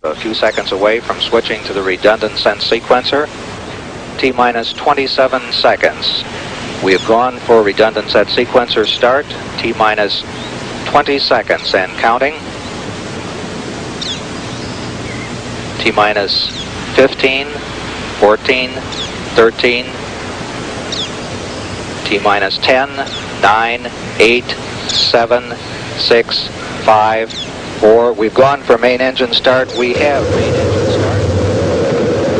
A few seconds away from switching to the redundant sense sequencer. T-minus 27 seconds. We have gone for redundant set sequencer start. T-minus 20 seconds and counting. T-minus 15, 14, 13, T-minus 10, 9, 8, 7, 6, 5, 4. We've gone for main engine start. We have main engine start.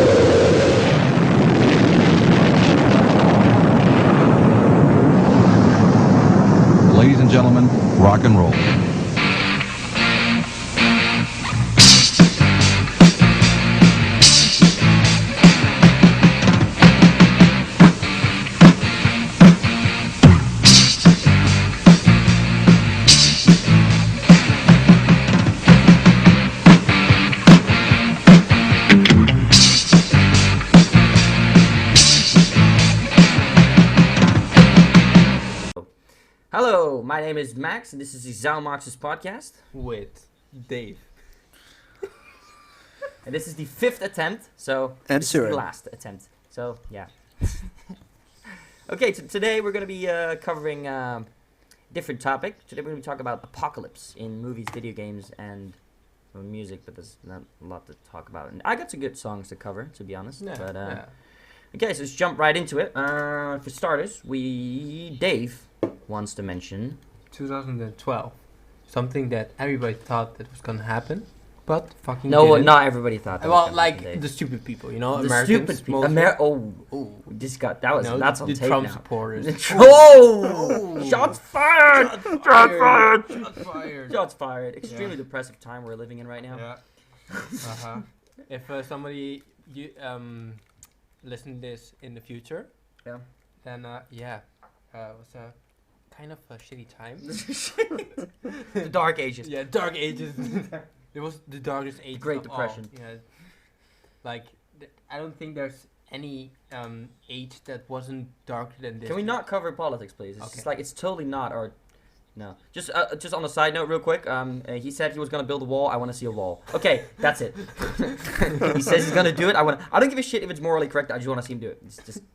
Ladies and gentlemen, rock and roll. Hello, my name is Max, and this is the Zalmoxes podcast. With Dave. And this is the 5th attempt, so And this is Surin. the last attempt. So, yeah. Okay, today we're going to be covering a different topic. Today we're going to be talking about apocalypse in movies, video games, and music, but there's not a lot to talk about. And I got some good songs to cover, to be honest. Yeah, But yeah. Okay, so let's jump right into it. For starters, Dave wants to mention 2012. Something that everybody thought that was gonna happen, but fucking no, didn't. not everybody thought that. Well, was gonna happen, like Dave. the stupid people, you know, The Americans. stupid people. mostly. This got that was No, that's on the tape Trump now. supporters. Oh! Shots fired! Shots fired! Shots fired! Shots fired! Extremely Yeah. depressive time we're living in right now. Yeah. If somebody listen to this in the future, Yeah. then it was a kind of a shitty time. The Dark Ages. Yeah, Dark Ages. It was the darkest age. Great of Depression. All. Yeah, like I don't think there's any age that wasn't darker than this. Can we not cover politics, please? It's Okay. just like it's totally not our. No. Just on a side note, real quick. He said he was gonna build a wall. I want to see a wall. Okay, that's it. He says he's gonna do it. I don't give a shit if it's morally correct. I just want to see him do it.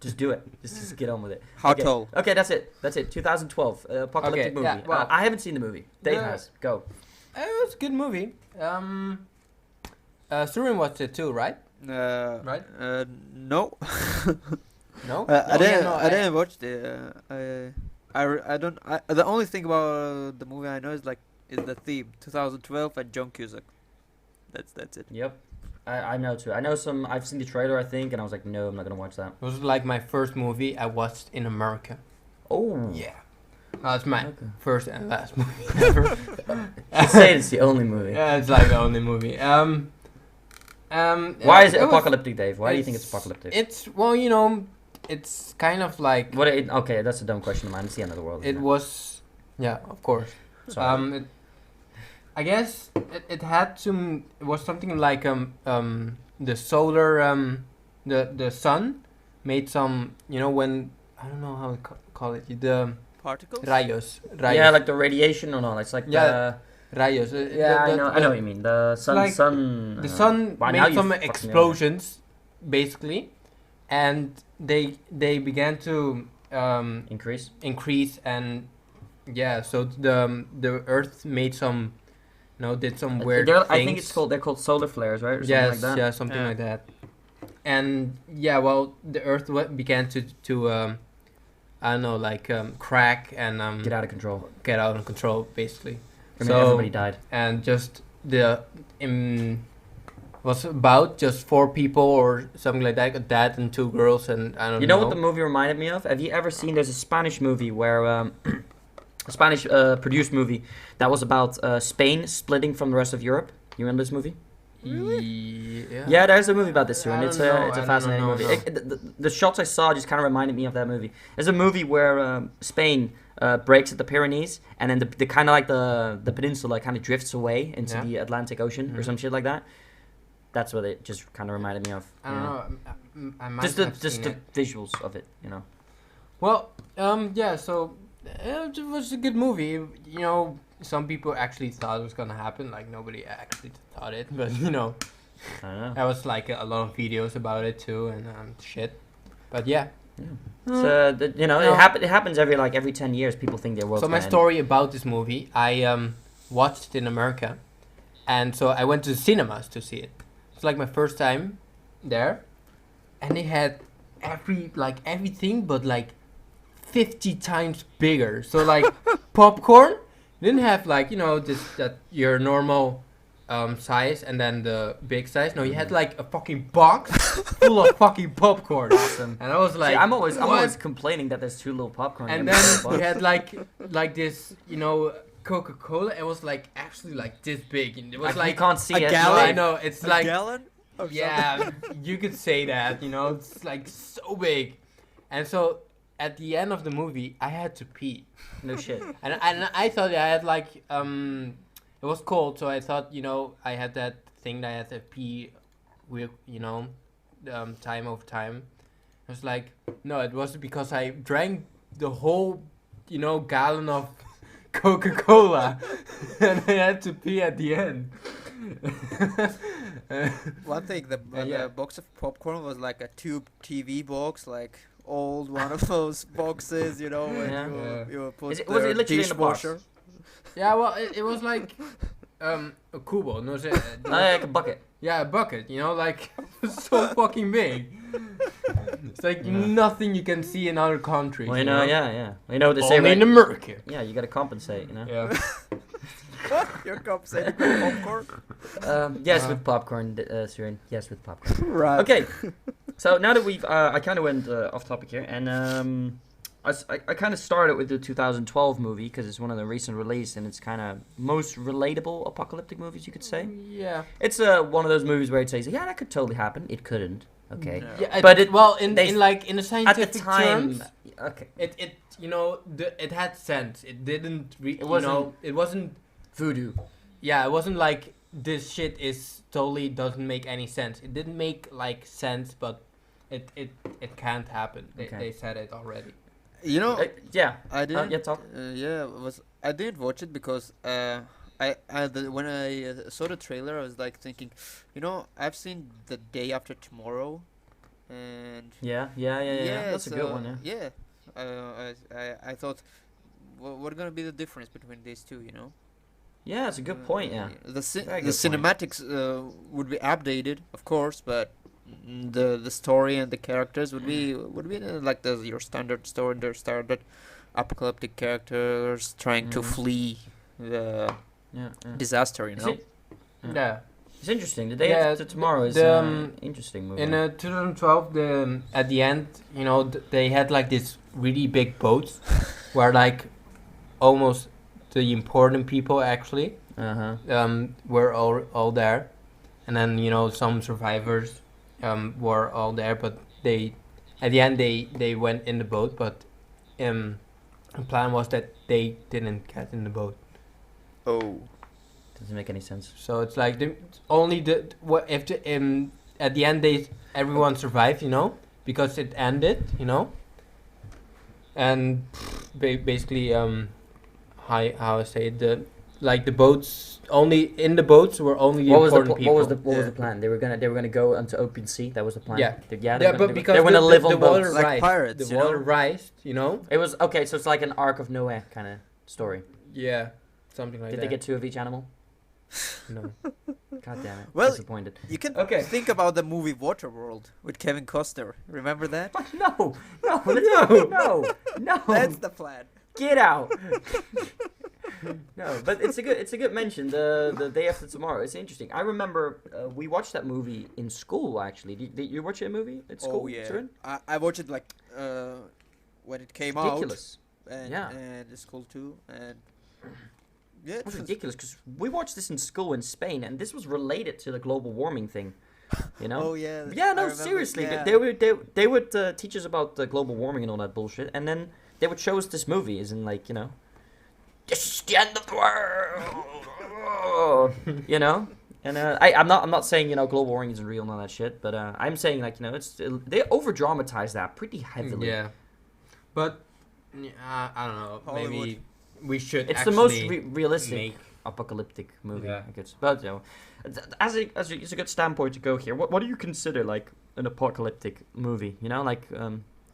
Just do it. Just get on with it. How Okay. tall? Okay, that's it. 2012 apocalyptic Okay, movie. yeah, well- I haven't seen the movie. Dave No. has. Go. It was a good movie. Surin watched it too, right? Right? No. No. I didn't watch the. I don't. The only thing about the movie I know is the theme 2012 and John Cusack. That's it. Yep. I know too. I know some. I've seen the trailer, I think, and I was like, no, I'm not gonna watch that. It was like my first movie I watched in America. Oh. Yeah. That's my Okay. first and last movie ever. Say it's the only movie. Yeah, it's like the only movie. Why is it was- apocalyptic, Dave? Why do you think it's apocalyptic? It's well, you know, it's kind of like Okay, that's a dumb question of mine. It's the end of the world. it isn't was. Yeah, of course. Sorry. I guess it had some. It was something like the solar the sun made some, you know, when I don't know how to call it, the Particles. rayos. Yeah, like the radiation or no? It's like Yeah, rayos. I know what you mean. The sun. like sun. The sun wow, now made you some fucked me over. explosions, basically, and they began to Increase. increase, and yeah, so the Earth made some, you know, did some weird things. I think they're called solar flares, right? Or something Yes, like that. yeah, something Yeah. like that. And yeah, well, the Earth began to I don't know, like crack and Get out of control. get out of control, basically. I mean, everybody died. And just was about just 4 people or something like that, a dad and 2 girls, and I don't know. You know what the movie reminded me of? Have you ever seen? There's a Spanish movie where a Spanish produced movie that was about Spain splitting from the rest of Europe. You remember this movie? Yeah. Yeah, there's a movie about this too, and I it's don't know, a I don't fascinating know, movie. no. The shots I saw just kind of reminded me of that movie. There's a movie where Spain breaks at the Pyrenees, and then the kind of like the peninsula kind of drifts away into Yeah. the Atlantic Ocean or Mhm. some shit like that. That's what it just kind of reminded me of. I don't know. I might Just have the seen it. visuals of it, you know. Well, yeah, so it was a good movie. You know, some people actually thought it was gonna happen. Like, nobody actually thought it, but, you know, I don't know. There was like a lot of videos about it too, and shit. But yeah. So you know, No. it happens every 10 years. People think their world's So my gonna end. story about this movie, I watched it in America, and so I went to the cinemas to see it. It's like my first time there, and it had everything, but like 50 times bigger. So like popcorn didn't have like your normal size and then the big size. No, you had like a fucking box full of fucking popcorn. Awesome. And I was like, See, I'm always "What?" complaining that there's too little popcorn. And in then every we box. had like this, Coca-Cola. It was like actually like this big, and it was you like can't see a it. gallon? No, I know it's A like gallon? Or yeah, you could say that. It's like so big, and so at the end of the movie, I had to pee, No shit. and I thought I had like it was cold, so I thought I had that thing that I had to pee with time over time. I was like, no, it was because I drank the whole gallon of Coca-Cola and I had to pee at the end. One thing, yeah. the box of popcorn was like a tube TV box, like old one of those boxes, when Yeah. you put Was it literally in the box? dishwasher. Yeah, well, it was like a cubo, no, Like a bucket. yeah, a bucket, like so fucking big. It's like nothing you can see in other countries. Well, you know? yeah. You know what they say, Only right? in America. Yeah, you gotta compensate. Yeah. You're compensating with popcorn? Yes, with popcorn, Surin. Yes, with popcorn. Right. Okay, so now that we've, I kind of went off topic here, and I kind of started with the 2012 movie because it's one of the recent release, and it's kind of most relatable apocalyptic movies you could say. Yeah. It's one of those movies where it says, yeah, that could totally happen. It couldn't. Okay. No. Yeah, But it- well they- in the At scientific the time, terms, okay, it had sense. It didn't. It wasn't- It wasn't. voodoo. Yeah, it wasn't like this shit is totally doesn't make any sense. It didn't make like sense, but it can't happen. Okay. They said it already. Yeah. I didn't. Yeah, talk. I didn't watch it because when I saw the trailer, I was like thinking, I've seen The Day After Tomorrow, and Yeah. That's a good one. Yeah. I thought, what gonna be the difference between these two? Yeah, it's a good point. Yeah. The Very the good point. cinematics would be updated, of course, but the story and the characters would be like your standard story, their standard apocalyptic characters trying to Mhm. flee the Yeah. disaster. Is it- Yeah. Yeah. It's interesting. The Day Yeah, After Tomorrow is the, interesting movie. In 2012, at the end, they had like this really big boats, where like almost the important people actually were all there, and then some survivors were all there, but at the end they went in the boat, but the plan was that they didn't get in the boat. Oh. Doesn't make any sense. So it's like at the end everyone survived, because it ended, and basically how I say it, the boats were only the What was the important people. what was Yeah. the plan? They were gonna go into open sea. That was the plan. Yeah. They But because they were gonna live on the water boats. Like rised, pirates, the water rised, It was okay. So it's like an Ark of Noah kind of story. Yeah, something like Did that. they get 2 of each animal? No. God damn it! Well, Disappointed. You can Okay. think about the movie Waterworld with Kevin Costner. Remember that? No, no. That's the plan. Get out. No, but it's a good mention. The Day After Tomorrow. It's interesting. I remember we watched that movie in school. Actually, did you watch a movie at school? Oh yeah. Turin? I watched it like when it came Ridiculous. out. And, Yeah. And the school too. And yeah, It was ridiculous because we watched this in school in Spain, and this was related to the global warming thing. Oh yeah. Yeah, I no, remember, seriously. yeah. They would teach us about the global warming and all that bullshit, and then they would show us this movie, as in like this is the end of the world, And I'm not saying global warming isn't real and all that shit, but I'm saying like they over dramatize that pretty heavily. Yeah, but I don't know. Hollywood. Maybe we should. It's the most actually realistic make apocalyptic movie. Yeah. I guess. But you know, it's a good standpoint to go here. What do you consider like an apocalyptic movie? You know, like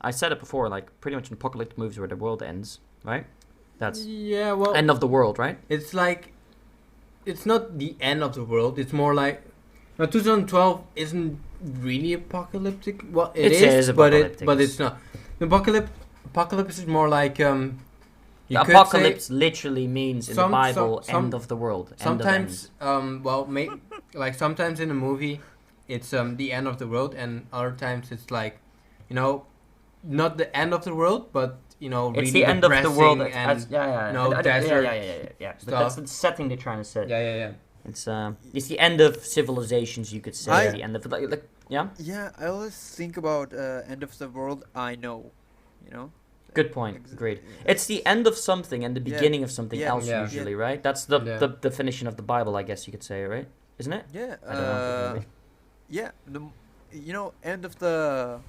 I said it before, like pretty much an apocalyptic movie where the world ends, right? That's Yeah, well, end of the world, right? it's like it's not the end of the world. It's more like 2012 isn't really apocalyptic. Well, It it is is, but apocalyptic. it's not. The apocalypse is more like you The could say apocalypse literally means in some- the Bible some- end of the world. End of sometimes ends. well like sometimes in a movie it's the end of the world, and other times it's like, you know, not the end of the world, but you know, It's really the end of the world. depressing As, and yeah. no, yeah, desert yeah. But that's stuff. the setting they're trying to set. yeah. It's the end of civilizations, you could say. I- The end of like yeah. Yeah, I always think about end of the world. I know, you know. Good point. Ex- Agreed. yeah. It's the end of something and the Yeah. beginning of something Yeah. else Yeah. usually, right? That's the Yeah. the definition of the Bible, I guess you could say, right? Isn't it? Yeah. I don't know. Maybe. Yeah. You know, end of the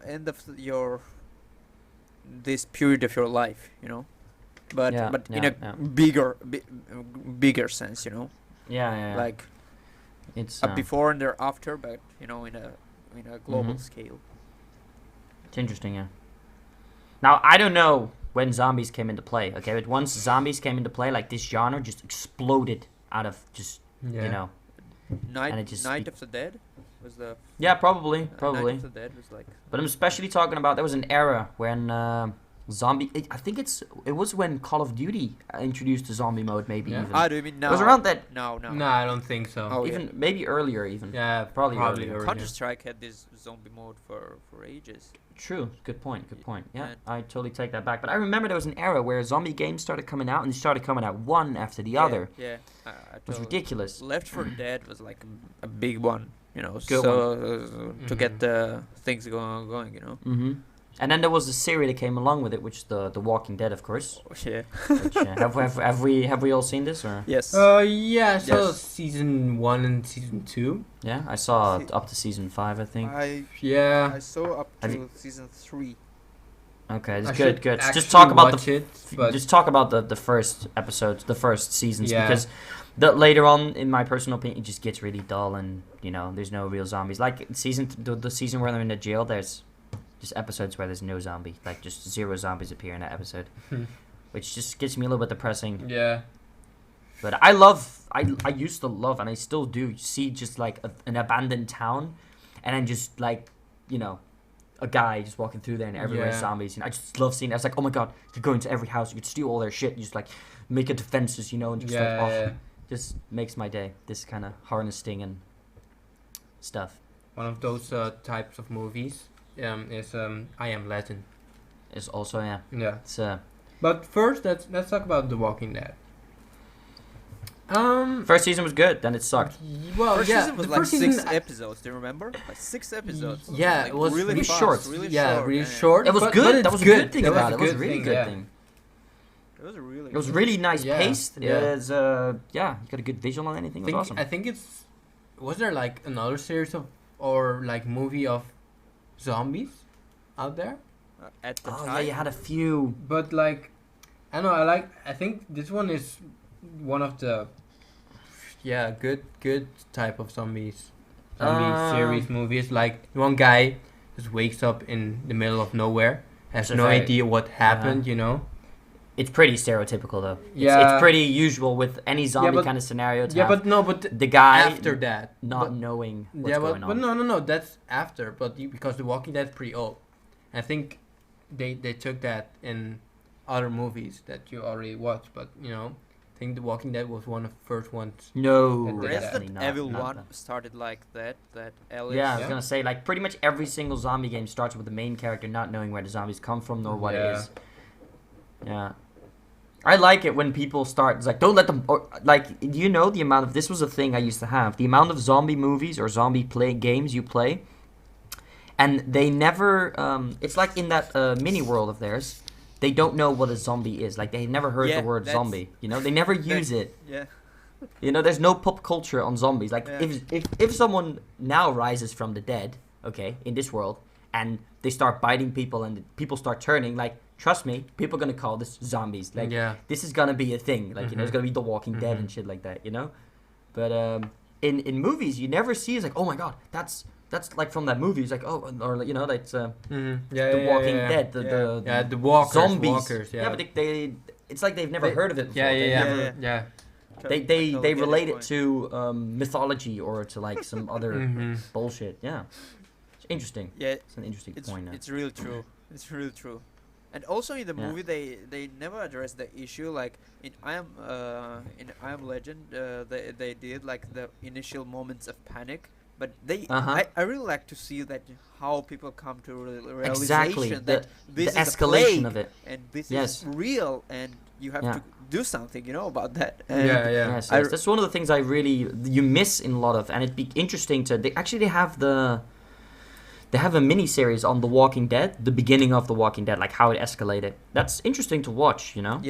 end of your this period of your life, you know. But Yeah, in yeah, a yeah. bigger sense, you know. Yeah. Like It's a before and there after, but you know, in a global Mhm. scale. It's interesting, yeah. Now I don't know when zombies came into play, okay, but once zombies came into play, like this genre just exploded out of just Yeah. you know. Night And it just Night of the Dead was the Yeah, probably. Night of the Dead was like But I'm especially talking about there was an era when zombie. I think it was when Call of Duty introduced the zombie mode, maybe Yeah. even. do you mean now? It was around that, No. No, I don't think so. Oh, even maybe earlier, even. Yeah, Probably earlier. earlier. Counter Strike had this zombie mode for ages. True. Good point. Good point. Yeah, And- I totally take that back. But I remember there was an era where zombie games started coming out, and they started coming out one after the other. Yeah, I It was totally- ridiculous. Left 4 Dead was like a big one, you know. Good to Mhm. get the things going, you know. Mm-hmm. And then there was the series that came along with it, which is the Walking Dead, of course. Yeah. Which, have we all seen this or? Yes. Yeah, I saw Yes. season 1 and season 2. Yeah, I saw up to season 5, I think. I Yeah. saw up Have to season 3. Okay, it's I good. should Good. Just actually talk about watch it, but just talk about the first episodes, the first seasons, Yeah. because later on, in my personal opinion, it just gets really dull, and you know, there's no real zombies. Like the season where they're in the jail, there's just episodes where there's no zombie, like just 0 zombies appear in that episode, which just gets me a little bit depressing. yeah. But I used to love, and I still do see just like an abandoned town, and then just like, you know, a guy just walking through there and everywhere Yeah. zombies. And I just love seeing it. I was like, oh my god, you could go into every house, you could steal all their shit, you just like make it defenses, you know, and just like, oh, just makes my day. This kind of harnessing and stuff One of those types of movies is I Am Legend. is also, yeah, Yeah. it's But first, let's talk about The Walking Dead. first season was good, then it sucked. Well, First yeah, season was the like first 6 season, episodes. Do you remember? Like 6 episodes. Yeah, Like, it was really really fast, short. Really yeah, short. really yeah. short. It was but good. it's That was a good thing That about it. It was a good really thing, good yeah. thing. It was a really. It was really nice Yeah, paced. yeah. It was, yeah, you got a good visual and anything. It was awesome. I think it's. Was there like another series of or like movie of zombies out there? At the Oh time. yeah, you had a few. But like, I don't know. I think this one is one of the. Yeah, good type of zombie series movies. Like one guy just wakes up in the middle of nowhere, has It's a no very- idea what happened. You know. It's pretty stereotypical though. Yeah. It's pretty usual with any zombie but- kind of scenario. To Yeah, have but no, but the guy after that, not but- knowing what's yeah, going but on. no, that's after. But because The Walking Dead is pretty old, I think they took that in other movies that you already watched. But you know, I think The Walking Dead was one of the first ones. No, That- definitely Resident not. Evil not 1 that. started like that. That Ellis. Yeah, I was Yeah. gonna say like pretty much every single zombie game starts with the main character not knowing where the zombies come from nor what it Yeah. is. Yeah. I like it when people start, it's like, don't let them, or, like, do you know the amount of, this was a thing I used to have, the amount of zombie movies or zombie games you play, and they never, it's like in that mini world of theirs, they don't know what a zombie is, like, they've never heard Yeah, the word that's- zombie, you know, they never use it, Yeah. you know, there's no pop culture on zombies, like, Yeah. if someone now rises from the dead, okay, in this world, and they start biting people and people start turning, like, trust me, people are gonna call this zombies. Like, this is gonna be a thing. Like, you know, it's gonna be The Walking Dead and shit like that. You know, but in movies, you never see it's like, oh my god, that's like from that movie. It's like, oh, or you know, that's The Walking Dead. The walkers, zombies. Walkers, but they it's like they've never heard of it before. They relate it to mythology or to like some other bullshit. Yeah, it's interesting. Yeah, it's an interesting point. It's really true. It's really true. And also in the movie, they never address the issue. Like in I Am Legend, they did like the initial moments of panic, but I really like to see that how people come to realization that this the is escalation a plague of it, and this is real, and you have to do something, you know, about that. And Yes, that's one of the things you miss in a lot of, and it'd be interesting to. They have a mini series on The Walking Dead, the beginning of The Walking Dead, like how it escalated. That's interesting to watch, you know.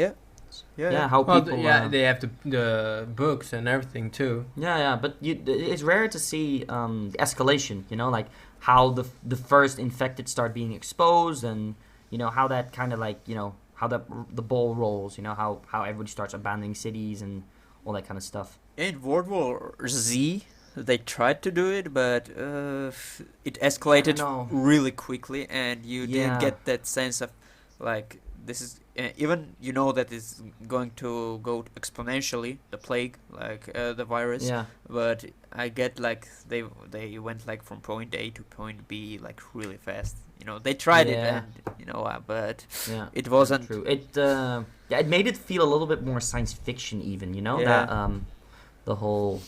How people. They have the books and everything too. But it's rare to see the escalation, you know, like how the first infected start being exposed, and you know how that kind of like, you know, how the ball rolls, you know, how everybody starts abandoning cities and all that kind of stuff. In World War Z, they tried to do it, but it escalated really quickly, and you didn't get that sense of like this is even, you know, that it's going to go exponentially, the plague, like the virus. But I get like they went like from point A to point B like really fast. You know, they tried it, and you know, but it wasn't true. It made it feel a little bit more science fiction, even. You know, that the whole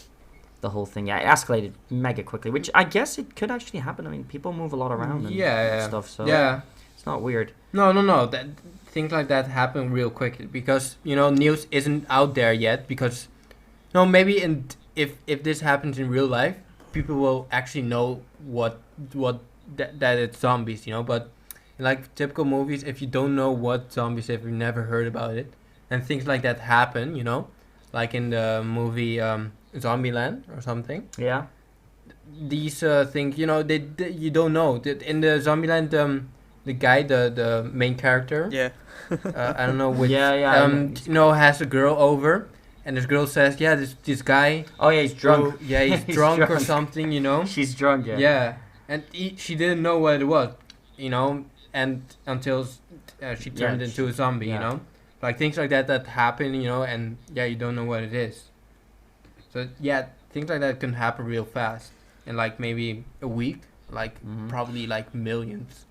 thing. Yeah, it escalated mega quickly, which I guess it could actually happen. I mean, people move a lot around and stuff, so it's not weird. No. That things like that happen real quickly because, you know, news isn't out there yet. Because, you know, maybe if this happens in real life, people will actually know what that it's zombies, you know. But in like typical movies, if you don't know what zombies, if you've never heard about it, and things like that happen, you know, like in the movie Zombieland or something. Yeah. These things, you know, they you don't know. In the Zombieland, the guy, the main character. Yeah. I don't know which. You know, has a girl over, and this girl says, this guy. Oh yeah, he's drunk. He's drunk or something, you know. She's drunk. Yeah. Yeah, and she didn't know what it was, you know, and until she turned into a zombie, you know, like things like that happen, you know, and you don't know what it is. So things like that can happen real fast in like maybe a week, like probably like millions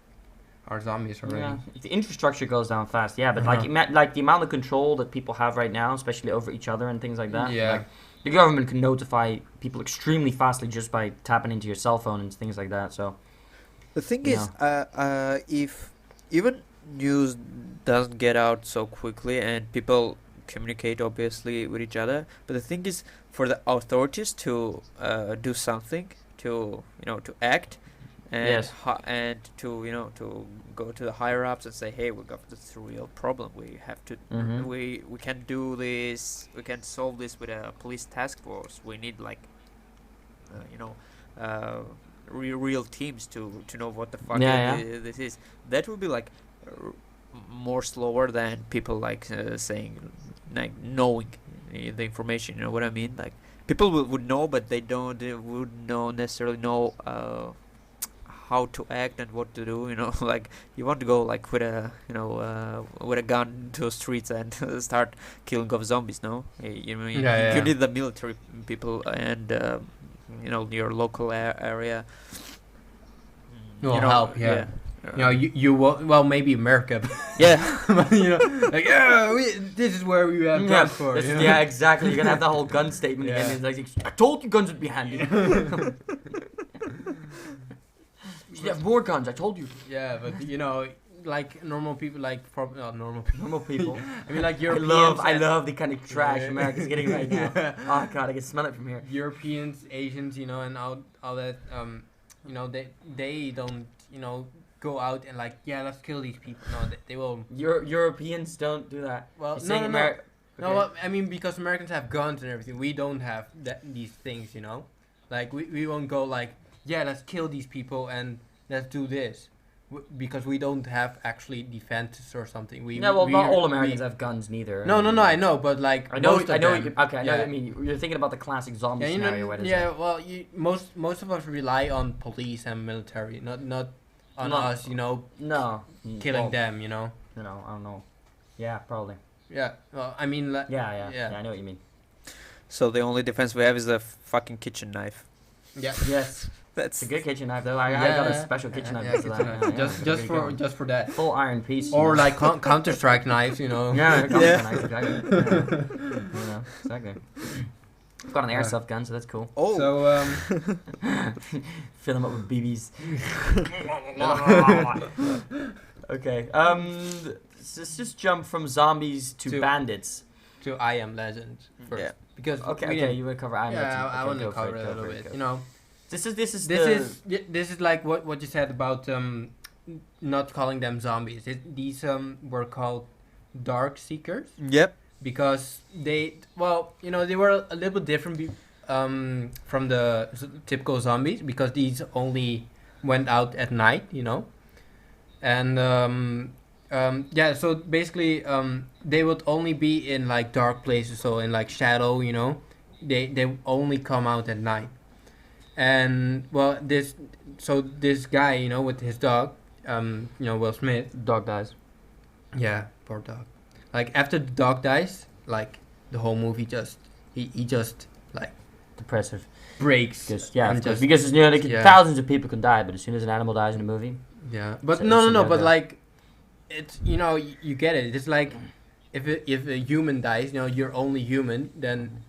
are zombies already. Yeah, the infrastructure goes down fast. Yeah, but like the amount of control that people have right now, especially over each other and things like that. Yeah. Like, the government can notify people extremely fastly just by tapping into your cell phone and things like that. So the thing is, if even news doesn't get out so quickly and people communicate obviously with each other, but the thing is for the authorities to do something, to to act, and and to go to the higher ups and say, hey, we got this real problem, we have to we can't do this, we can't solve this with a police task force, we need like real teams to know what the fuck this is. That would be like more slower than people like saying, like knowing the information, you know what I mean? Like people would know, but they wouldn't necessarily know how to act and what to do, you know. Like you want to go like with a with a gun to the streets and start killing off zombies, no? You need the military people and your local area help. You well maybe America. But, like this is where we have guns for. Exactly. You're gonna have the whole gun statement again. It's like, I told you guns would be handy. You have more guns. I told you. Yeah, but like normal people, like normal people. I mean, like Europeans. I love the kind of trash America's getting right now. Oh god, I can smell it from here. Europeans, Asians, and all that. They don't, go out and like, let's kill these people. No, they will. Europeans don't do that. Well, no. No, well, I mean, because Americans have guns and everything, we don't have these things, Like we won't go like, let's kill these people and let's do this. because we don't have actually defenses or something. No, well, not all Americans have guns neither. No, I know, but like I know. most of I know. them, Okay, I know. What I mean, you're thinking about the classic zombie yeah, scenario. Where well, most of us rely on police and military, not on us, No. killing them, No, I don't know. Yeah, probably. Yeah, well, I mean, Yeah, I know what you mean. So the only defense we have is the fucking kitchen knife. Yeah. Yes. That's It's a good kitchen knife though. I got a special kitchen knife. Yeah, for kitchen that. knife. Just for that. full iron piece. Or like Counter-Strike knives, you know. Yeah, Yeah. exactly. Exactly. I've got an airsoft gun, so that's cool. oh. So Fill them up with BBs. Okay. Let's just jump from zombies to bandits. to I Am Legend first. Yeah. Because Okay, you would cover Iron Man. yeah, I Okay, want to go for cover it, it a go little for it, bit. go You know, This is like what you said about not calling them zombies. These were called Dark Seekers Yep. because they they were a little bit different from the typical zombies because these only went out at night, you know, and so basically they would only be in like dark places, so in like shadow, you know, they only come out at night. And well, this guy, you know, with his dog, Will Smith. dog dies. Yeah, poor dog. Like after the dog dies, like the whole movie he just like Depressive. breaks. Because just- because thousands of people can die, but as soon as an animal dies in a movie, Yeah, but So- no, so but yeah. like it's you get it. It's like if a human dies, you know, you're only human, then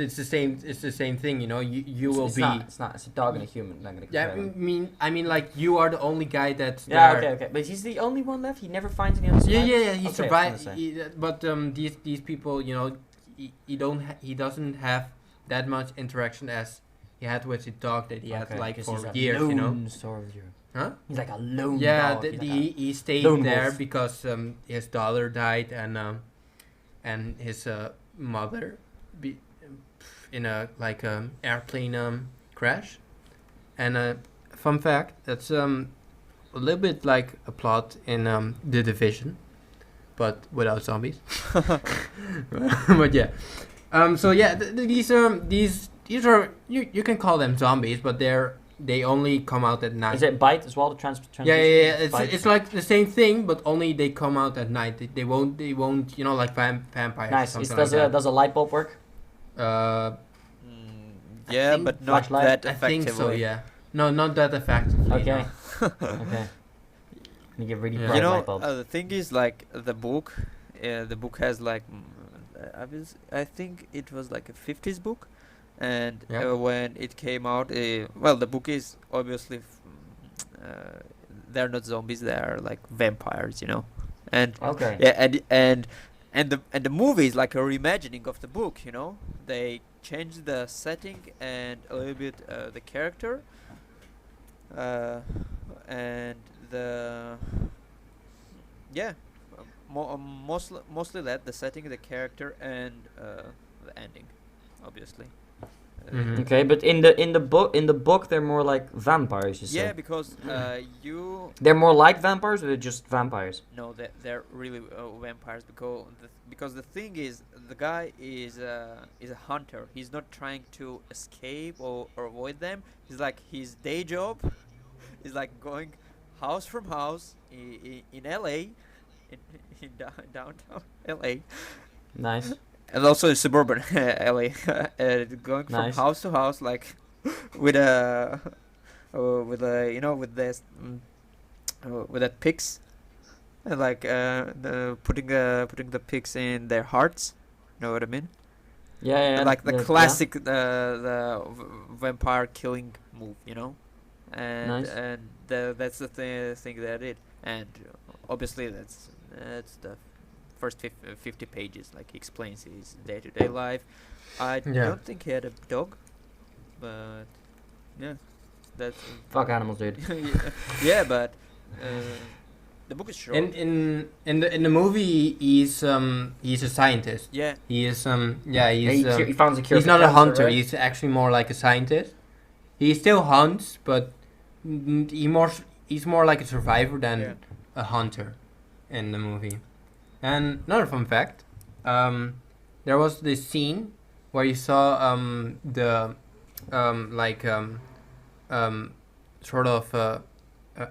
it's the same. It's the same thing, you know. You will it's be. not. It's a dog and a human. Not gonna Yeah, compare them. I mean, like you are the only guy that's Yeah, there. okay. But he's the only one left. He never finds any other. Yeah, survivors? yeah, he Okay, survived. I was gonna say. But these people, you know, he doesn't have that much interaction as he had with his dog that he had Okay, like 'cause for he's a years, you know. lone soldier. Huh? He's like a lone Yeah, dog. He's like he stayed lone there wolf. because his daughter died and his mother in a like airplane crash. And fun fact, that's a little bit like a plot in The Division, but without zombies. But yeah, so yeah, these are you can call them zombies, but they only come out at night. Is it bite as well? The Yeah. Bite? It's like the same thing, but only they come out at night. They won't, you know, like vampires. Nice. Or something Does like does a light bulb work? that. Yeah, think but not flashlight? that I think effectively. so. Yeah. No, not that effectively. Okay. no. Okay. You get really Yeah. bright You know, light bulbs. the thing is, like the book has like I think it was like a 50s book, and Yeah. when it came out, well, the book is obviously they're not zombies; they are like vampires, you know, and Okay. yeah, and the movie is like a reimagining of the book, you know. They changed the setting and a little bit the character, and the mostly that the setting, the character, and the ending, obviously. Mhm. Okay, but in the book they're more like vampires. You say? Yeah, because They're more like vampires, or they're just vampires? no, they're really vampires because the thing is, the guy is a hunter. He's not trying to escape or avoid them. He's like, his day job is like going house from house in LA, in downtown LA, Nice. and also in suburban LA, going from Nice. house to house, like with a you know, with this with that pigs, and like putting the pigs in their hearts. Know what I mean? Yeah. Like the yeah. classic vampire killing move, you know. And Nice. that's the thing that I did, and obviously that's the first 50 pages, like he explains his day-to-day life. I Yeah. don't think he had a dog, but yeah, that's Fuck animals, dude. yeah, but the book is short. In the movie, he's a scientist. Yeah, He is He found a cure. he's for not a cancer, hunter. right? He's actually more like a scientist. He still hunts, but he he's more like a survivor than Yeah. a hunter in the movie. And another fun fact, there was this scene where you saw the sort of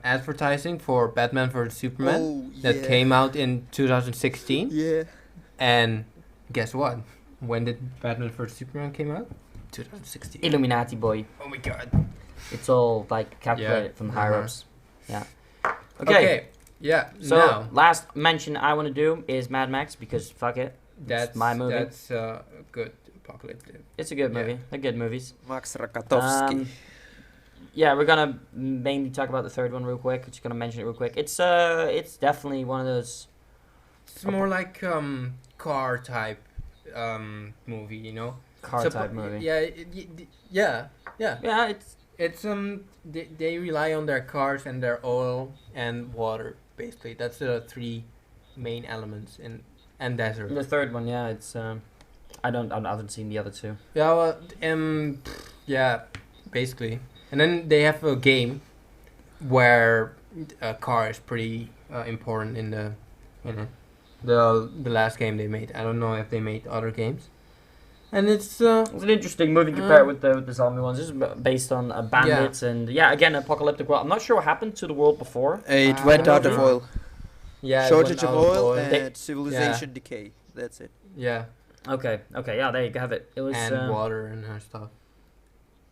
advertising for Batman vs Superman that came out in 2016. Yeah. And guess what? When did Batman vs Superman came out? 2016. Illuminati boy. Oh my god. It's all like calculated from higher Uh-huh. ups. Yeah. Okay. Yeah. So now, last mention I want to do is Mad Max because fuck it. that's my movie. That's good apocalyptic. It's a good Yeah. movie. They're good movies. Max Rakatowski. Yeah, we're gonna mainly talk about the third one real quick. Just gonna mention it real quick. It's definitely one of those. It's more like car type movie, you know. Car type movie. Yeah. Yeah, It's they rely on their cars and their oil and water basically. That's the three main elements and desert. the third one. Yeah, it's. I haven't seen the other two. Yeah, well, yeah, basically. And then they have a game where a car is pretty important in the the last game they made. I don't know if they made other games. And it's It's an interesting movie compared with the zombie ones. This is based on bandits and again apocalyptic world. I'm not sure what happened to the world before. It I went don't out of know. oil. yeah, it Shortage went of out oil They- and civilization decay. That's it. yeah, Okay, yeah, there you have it. It was and water and her stuff.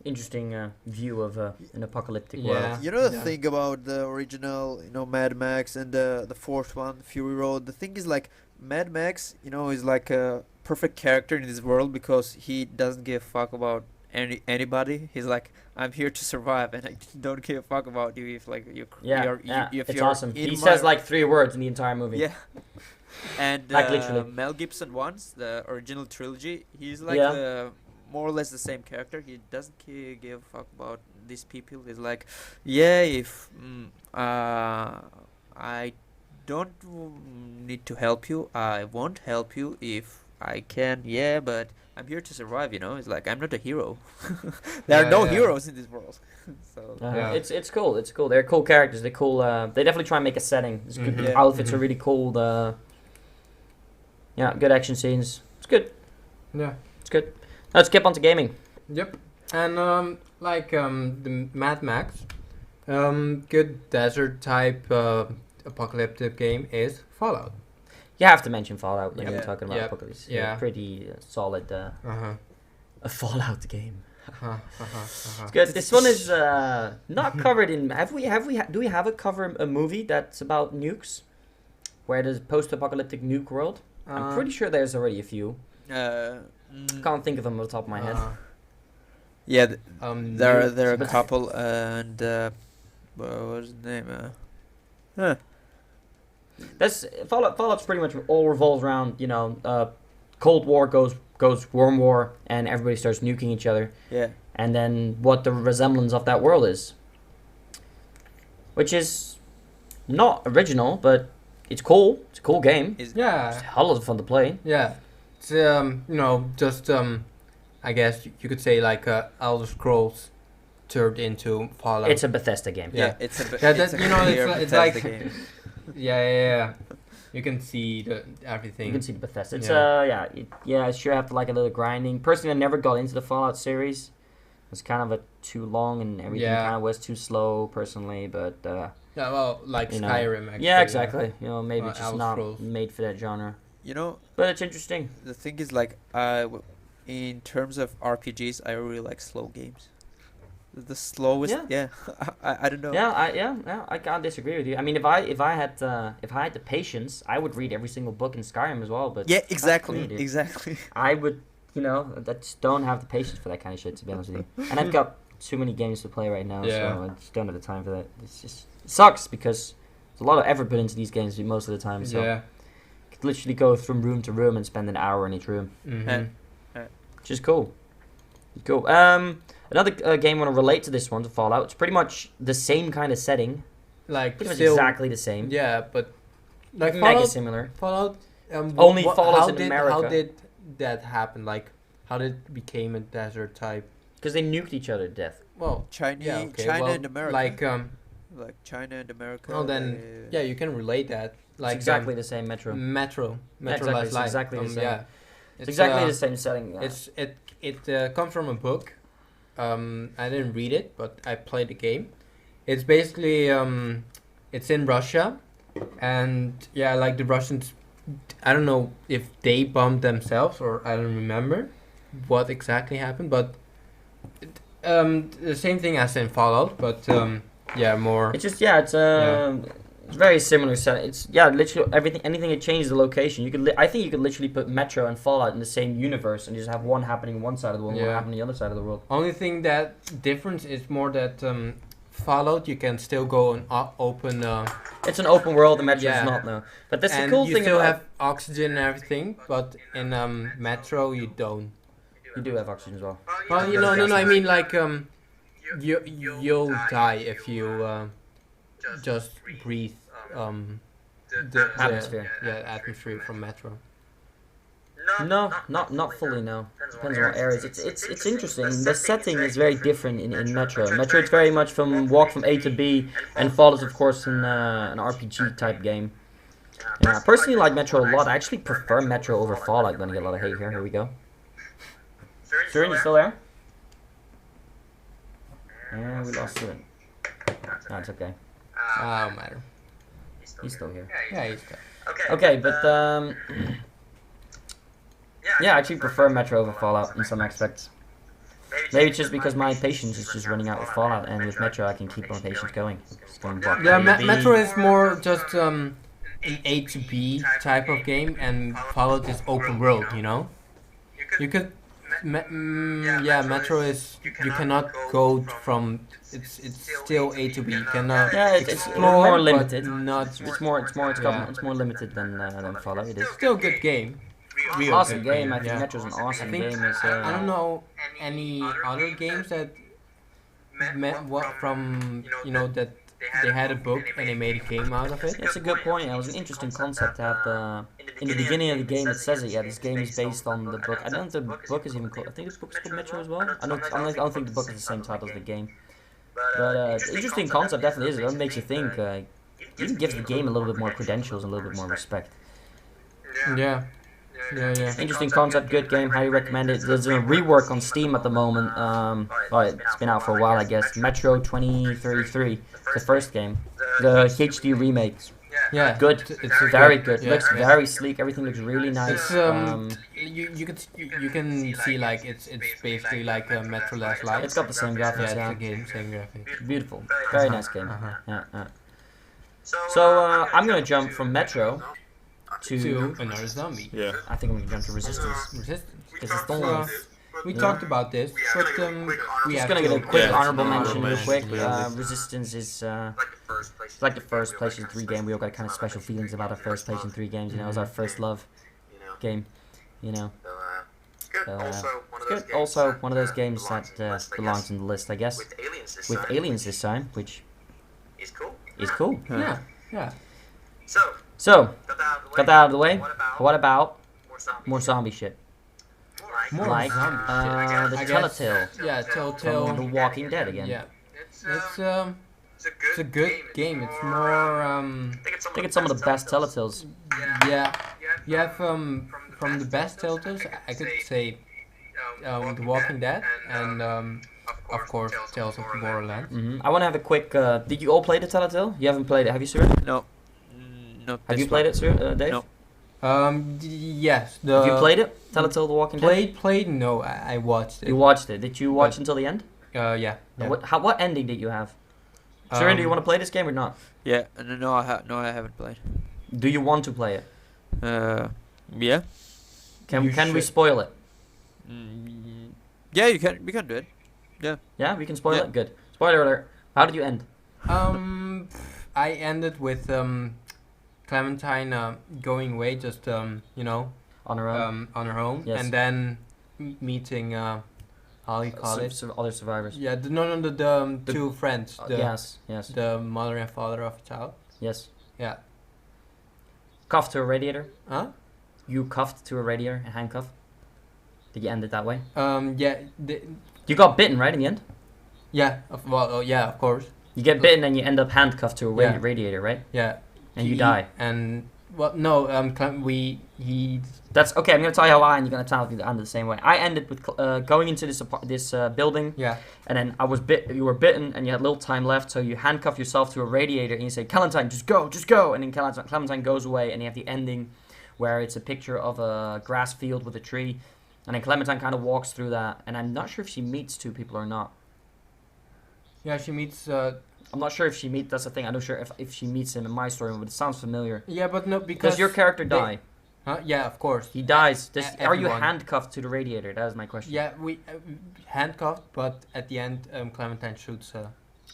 interesting view of an apocalyptic Yeah. world. You know the Yeah. thing about the original, Mad Max and the fourth one, Fury Road. The thing is like Mad Max, is like a perfect character in this world because he doesn't give a fuck about anybody. He's like, I'm here to survive, and I don't give a fuck about you if like you. If it's you're awesome. in He my- says like 3 words in the entire movie. Yeah. And Like, literally. Mel Gibson once, the original trilogy, he's like more or less the same character. He doesn't give a fuck about these people. He's like, yeah, if I don't need to help you, I won't help you if I can. Yeah, but I'm here to survive. It's like I'm not a hero. There are no heroes in this world. So Yeah. It's cool. It's cool. They're cool characters. They're cool. They definitely try and make a setting. It's good. Mhm. The Yeah. outfits are Mhm. really cool. Good action scenes. It's good. Yeah. It's good. Let's skip on to gaming. Yep. And the Mad Max, good desert type apocalyptic game is Fallout. You have to mention Fallout when Yeah. you're talking about Yep. apocalypse. Yeah. Pretty solid Uh-huh. a Fallout game. Uh-huh. Good. This one is not covered in. Do we have a movie that's about nukes, where there's post-apocalyptic nuke world? I'm pretty sure there's already a few. Can't think of them on the top of my head. yeah, there are a but- couple, and what was the name? That's Fallout's pretty much all revolves around Cold War goes Warm War, and everybody starts nuking each other, Yeah. and then what the resemblance of that world is, which is not original, but it's cool. It's a cool game. It's Yeah. a hell of fun to play. Yeah. It's just I guess you could say like Elder Scrolls turned into Fallout. It's a Bethesda game. Yeah. It's a Yeah, it's that- a you know, clear it's Bethesda like- game. yeah. You can see everything. You can see the Bethesda. It's Yeah. sure have to like a little grinding. Personally, I never got into the Fallout series. It's kind of too long and everything Yeah. kind of was too slow personally, but Yeah, well, like you know. Skyrim. Actually, yeah, exactly. Maybe Or it's just Elder not Scrolls. made for that genre. You But it's interesting. the thing is like in terms of RPGs, I really like slow games. The slowest, Yeah. I don't know. I can't disagree with you. I mean, if I had the patience, I would read every single book in Skyrim as well. But Yeah, fuck exactly, me, dude. exactly. I would, I just don't have the patience for that kind of shit, to be honest with you. And I've got too many games to play right now, Yeah. so I just don't have the time for that. It sucks because there's a lot of effort put into these games most of the time. So Yeah. you could literally go from room to room and spend an hour in each room, Mm-hmm. which is cool. Cool. Another game I want to relate to this one, to Fallout. It's pretty much the same kind of setting, Like pretty much still, exactly the same. Yeah, but like Mega similar. Fallout. Only what- Fallout's how in did, America. How did that happen? Like, how did it became a desert type? Because they nuked each other to death. Well, China, yeah, okay. China well, and America. Like like China and America. Oh, then yeah, you can relate that. Like it's exactly the same Metro. Metro exactly, Last it's Light. exactly the same. Yeah, It's exactly the same setting. It comes from a book. I didn't read it, but I played the game. It's basically it's in Russia, and yeah, like the Russians. I don't know if they bombed themselves or I don't remember what exactly happened, but the same thing as in Fallout, but yeah, more. It's just it's very similar set. It's literally anything that changes the location. You could I think you could literally put Metro and Fallout in the same universe and just have one happening on one side of the world, and one happening on the other side of the world. Only thing that difference is more that Fallout you can still go and open. It's an open world. The Metro is not now. But that's the cool you thing. Still about have oxygen and everything, but in Metro you don't. You do have oxygen as well. Well, no. I mean like you'll die if you just breathe the atmosphere. Atmosphere from Metro. No, not fully. No, depends on what areas. It's interesting. The setting is very different in Metro. Metro, it's very much walk from A to B, and Fallout is of course an RPG type game. And I personally like Metro a lot. I actually prefer Metro over Fallout. Gonna get a lot of hate here. Here we go. Stuart, you still there? Yeah, we lost Stuart. No, it's okay. Don't matter. He's still here. Yeah, he's good. Okay, but yeah, I actually prefer Metro over Fallout in some aspects. Maybe it's just because my patience is just running out with Fallout, and with Metro I can keep my patience going. Yeah, Metro is more just an A to B type of game, and Fallout is open world. You could. Metro is you cannot go from it's still A to B. You cannot explore, more limited. But not it's more limited than Fallout. It is still a good game. Awesome game. I think Metro's an awesome game. I don't know any other games that that they had a book and they made a game out of it. That's a good point. It was an interesting concept to have in the beginning of the game it says it. Yeah, this game is based on the book. I don't think the book is even called. I think the book is called Metro as well. I don't think the book is the same title as the game. But interesting concept definitely is. It makes you think. Even gives the game a little bit more credentials and a little bit more respect. Yeah. Interesting concept, good game, highly recommend it. There's a rework on Steam at the moment. It's been out for a while, I guess. Metro 2033, the first game. The HD remake. Yeah, good. It's very good. It looks very sleek. Everything looks really nice. You can see like it's basically like a Metro Last Light. It's got the same graphics. Yeah, it's the same graphics. Beautiful, very nice game. So I'm gonna jump from Metro to another zombie. Yeah. I think I'm gonna jump to Resistance. We talked about this, but we just have gonna get a quick honorable mention real quick. Yeah. Resistance is like the first PlayStation 3 game. We all got kind of special feelings about our first PlayStation 3 games. It was our first love game. Good. Also, one of those games that belongs in the list, I guess. With Aliens this time, which is cool. Yeah. So, got that out of the way. What about more zombie shit? More Like zombie the I guess. Telltale Yeah, Telltale. from The Walking Dead again. Yeah. It's a good game. It's more I think it's some of the best Telltales. yeah. You have from the best Telltales, I could say The Walking Dead and of course Tales of the Borderlands. I want to have a quick. Did you all play the Telltale? You haven't played it, have you, Sir? No. Not Have this you played one. it, Sir, Dave? No. Yes. Have you played it? Telltale: The Walking Dead. Played? No, I watched it. You watched it. Did you watch until the end? Yeah. What ending did you have? Sir, do you want to play this game or not? Yeah. No, I haven't played. Do you want to play it? Yeah. Can we spoil it? Yeah, you can. We can do it. Yeah, we can spoil Yeah. it. Good. Spoiler alert. How did you end? I ended with Clementine going away, just On her own. on her own, Yes. and then meeting how you call it? Other survivors. Yeah, the two friends, Yes. the mother and father of the child. Yes. Yeah. Cuffed to a radiator. Huh? You cuffed to a radiator, a handcuff. Did you end it that way? Yeah. You got bitten, right, in the end? Yeah. Of course. You get bitten and you end up handcuffed to a Yeah. radiator, right? Yeah. And you die. And well, no, he That's okay. I'm gonna tell you how I and you're gonna tell if you ended the same way. I ended with going into this building, yeah. and then you were bitten, and you had little time left, so you handcuff yourself to a radiator, and you say, "Clementine, just go," and then Clementine goes away, and you have the ending, where it's a picture of a grass field with a tree, and then Clementine kind of walks through that, and I'm not sure if she meets two people or not. Yeah, she meets. I'm not sure if she meets. That's the thing. I'm not sure if she meets him in my story, but it sounds familiar. Yeah, but no, because Does your character die? Huh? Yeah, of course. He dies. Are you Everyone. handcuffed to the radiator? That is my question. Yeah, we handcuffed, but at the end, Clementine shoots.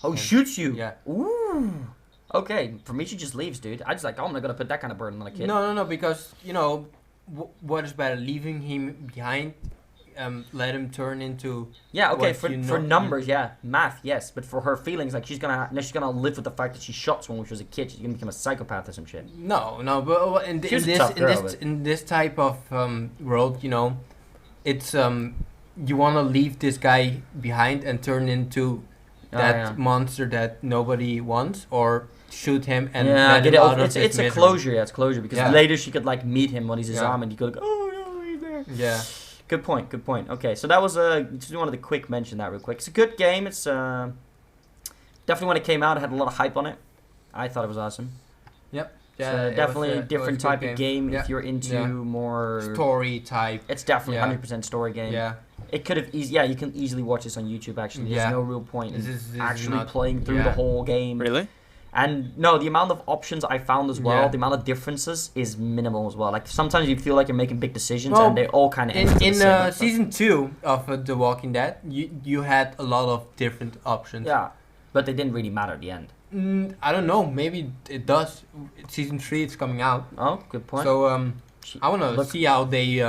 Oh, him. shoots you? Yeah. Ooh. Okay, for me, she just leaves, dude. I just like, oh, I'm not gonna put that kind of burden on a kid. No, because what is better, leaving him behind, let him turn into. Yeah, okay, what for numbers, yeah, math, yes, but for her feelings, like she's gonna live with the fact that she shot someone when she was a kid. She's gonna become a psychopath or some shit. No, but in She was a tough girl, but- this type of world, it's you want to leave this guy behind and turn into that yeah. monster that nobody wants, or shoot him and Yeah, let get him it out over. of It's this a misery. closure. Yeah, it's closure because Yeah. later she could like meet him when he's his Yeah. arm, and you could like, oh no, he's there. Yeah. Good point. Good point. Okay, so that was just wanted to quick mention that real quick. It's a good game. It's definitely when it came out, it had a lot of hype on it. I thought it was awesome. Yep. Yeah, Yeah, definitely a different it was type good of game Yeah. if you're into Yeah. more Story type. It's definitely Yeah. 100% story game. Yeah. It could have yeah, you can easily watch this on YouTube actually. There's Yeah. no real point in This is actually not- playing through yeah. the whole game. Really? And no, the amount of options I found as well, Yeah. the amount of differences is minimal as well. Like sometimes you feel like you're making big decisions Well, and they all kind of In season 2 of The Walking Dead, you had a lot of different options. Yeah, but they didn't really matter at the end. I don't know. Maybe it does. Season 3 is coming out, Oh, good point. so I want to Look- see how they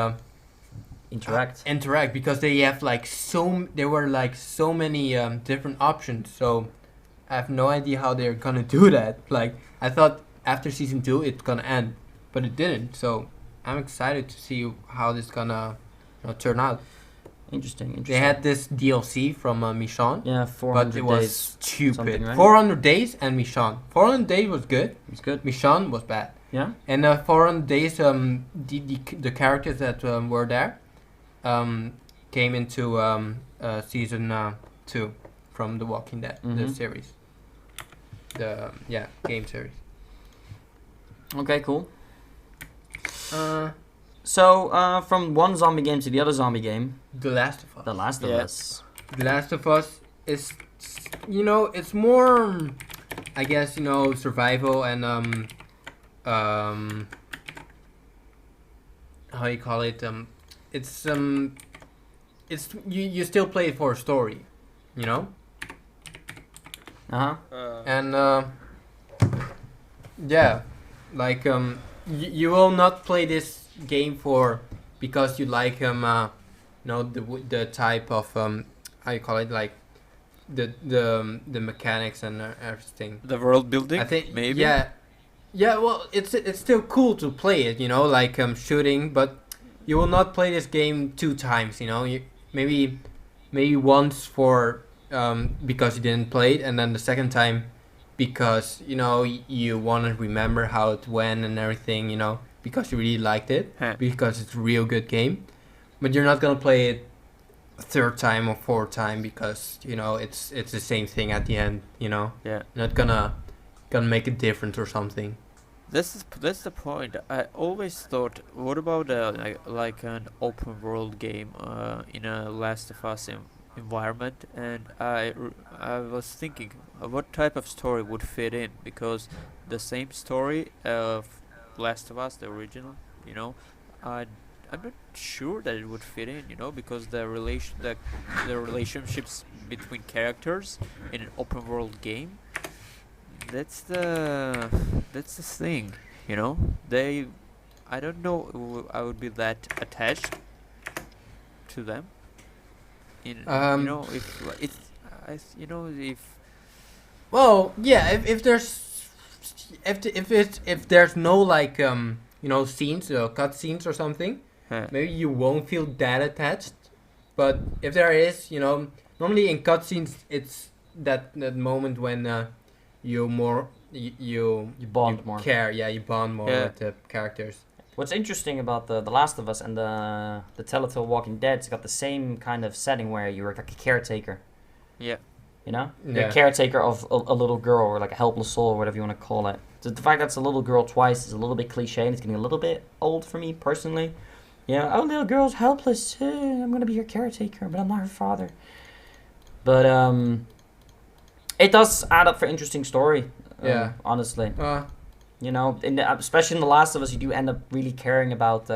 interact. because they have like there were like so many different options. So I have no idea how they're gonna do that. Like I thought after season 2 it's gonna end, but it didn't. So I'm excited to see how this gonna turn out. Interesting. They had this DLC from Michonne, yeah, 400 but it was days. stupid. something, right? 400 days and Michonne. 400 days was good. It's good. Michonne was bad. Yeah. And 400 days, the characters that were there came into season 2 from The Walking Dead, the Mhm. series. Game series. Okay, cool. So, from one zombie game to the other zombie game, The Last of Us. The Last of Yeah. Us. The Last of Us is, it's more, I guess, survival and how you call it? It's you still play it for a story, Uh-huh. and yeah, like you will not play this game because you like the type of how you call it, like the mechanics and everything. The world building? I think maybe. yeah. Well, it's still cool to play it, like shooting, but you will not play this game 2 times. Maybe once for because you didn't play it, and then the second time because you want to remember how it went and everything. Because you really liked it, Huh. because it's a real good game. But you're not gonna play it a 3rd time or 4th time because it's the same thing at the end. Yeah. Not gonna make a difference or something. That's the point. I always thought, what about like an open world game in a Last of Us environment? And I was thinking, what type of story would fit in? Because the same story of Last of Us, the original, I'm not sure that it would fit in, because the relationships between characters in an open world game. That's the thing, I don't know I would be that attached to them. If Well, yeah. If there's no like scenes or cut scenes or something, maybe you won't feel that attached. But if there is, normally in cutscenes it's that moment when you You bond more. care. Yeah, you bond more Yeah. with the characters. What's interesting about the Last of Us and the Telltale Walking Dead, it's got the same kind of setting where you're like a caretaker. Yeah. You know, you're Yeah. a caretaker of a little girl or like a helpless soul or whatever you want to call it. So the fact that it's a little girl twice is a little bit cliche and it's getting a little bit old for me personally. Yeah, oh, little girl's helpless. I'm gonna be your caretaker, but I'm not her father. But it does add up for interesting story. Yeah. Honestly, Uh, you know, especially in The Last of Us, you do end up really caring about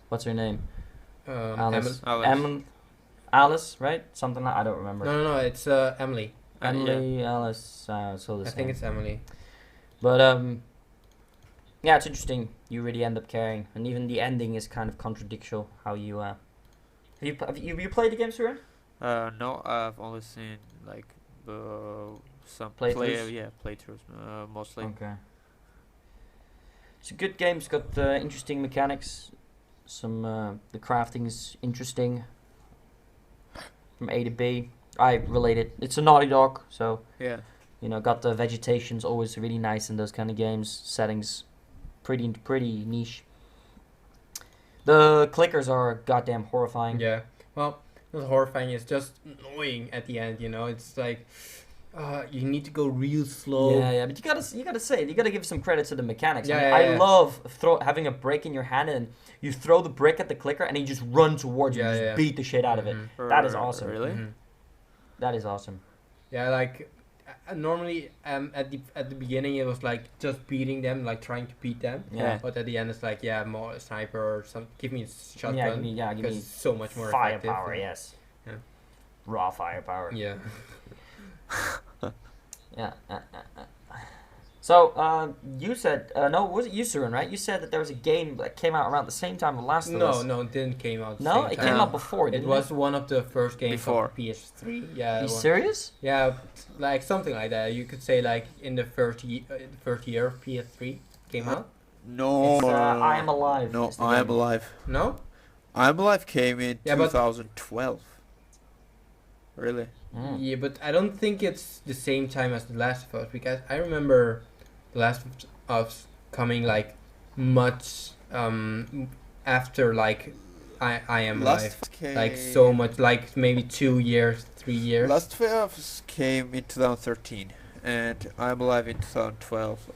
what's her name? Alice. Alice. Alice, right? Something like I don't remember. No, it's Emily. Emily, Alice, so the I same. think it's Emily. But yeah, it's interesting. You really end up caring, and even the ending is kind of contradictory. How you have you played the game, Suren? No, I've only seen like some Playthroughs? playthroughs mostly. Okay. It's a good game. It's got interesting mechanics. Some the crafting is interesting. From A to B, I relate it. It's a Naughty Dog, so Yeah. you know, got the vegetation's always really nice in those kind of games. Settings, pretty niche. The clickers are goddamn horrifying. Yeah. Well, not horrifying. It's just annoying at the end. You know, it's like you need to go real slow. Yeah, but you gotta say it. You gotta give some credit to the mechanics. Yeah, I mean, yeah. I love having a brick in your hand and you throw the brick at the clicker and you just run towards you and Yeah, just yeah. beat the shit out of it. Mhm. That is awesome. Really? Mhm. That is awesome. Yeah, like normally at the beginning it was like just beating them, like trying to beat them. Yeah. But at the end it's like more sniper or some. Give me a shotgun. Yeah, give because me it's so much more effective. firepower. Yes. Yeah. Raw firepower. Yeah. Yeah. So, you said, no, was it you, Suren, right? You said that there was a game that came out around the same time as Last of Us. No, it didn't came out. No, same it time. came No. out before, It didn't was one of the first games Before. of PS3. Yeah. Are you one- serious? Yeah, like something like that. You could say like in the first year of PS3 came out. No. It's, I Am Alive. No, is the I Am game. Alive. No. I Am Alive came in Yeah, but- 2012. Really? Mm. Yeah, but I don't think it's the same time as The Last of Us because I remember The Last of Us coming like much after like I Am Alive. came, Like so much, like maybe 2 years, 3 years. Last of Us came in 2013, and I Am Alive in 2012.